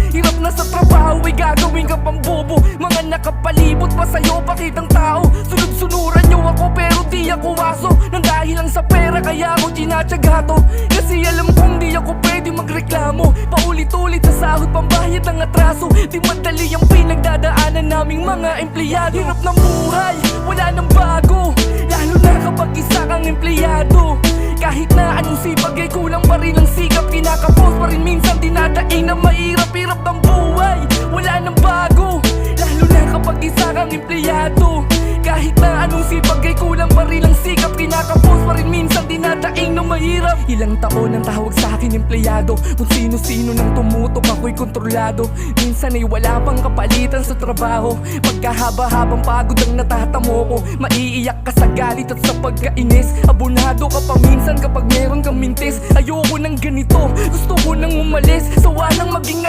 Hirap na sa trabaho ay gagawin ka pang bobo. Mga nakapalibot pa sa'yo, pakitang tao. Sunod-sunuran nyo ako pero di ako aso. Nang dahil lang sa pera kaya ako tinatsaga to. Kasi alam kong di ako pwede magreklamo. Paulit-ulit sa sahod, pambayad ng atraso. Di madali ang pinagdadaanan naming mga empleyado. Hirap ng buhay, wala nang bago. Lalo na kapag isa kang empleyado. Kahit na anong sipag ay kulang pa rin ang sikap. Kinakapos pa rin minsan dinadaing na mahirap-hirap ng buhay. Wala nang bago, lalo na kapag isa kang empleyado. Kahit na anong sipag ay kulang pa rin ang sikap. Kinakapos pa rin minsan dinadaing na mahirap. Ilang taon ang tawag sa akin empleyado. Kung sino-sino nang tumutok ako'y kontrolado. Minsan ay wala pang kapalitan sa trabaho. Pagkahaba-habang pagod ang natatamo ko. Maiiyak ka sa galit at sa pagkainis. Abonado ka pa minsan kapag meron kang mintis. Ayoko ng ganito, gusto ko nang umalis. Sawa nang maging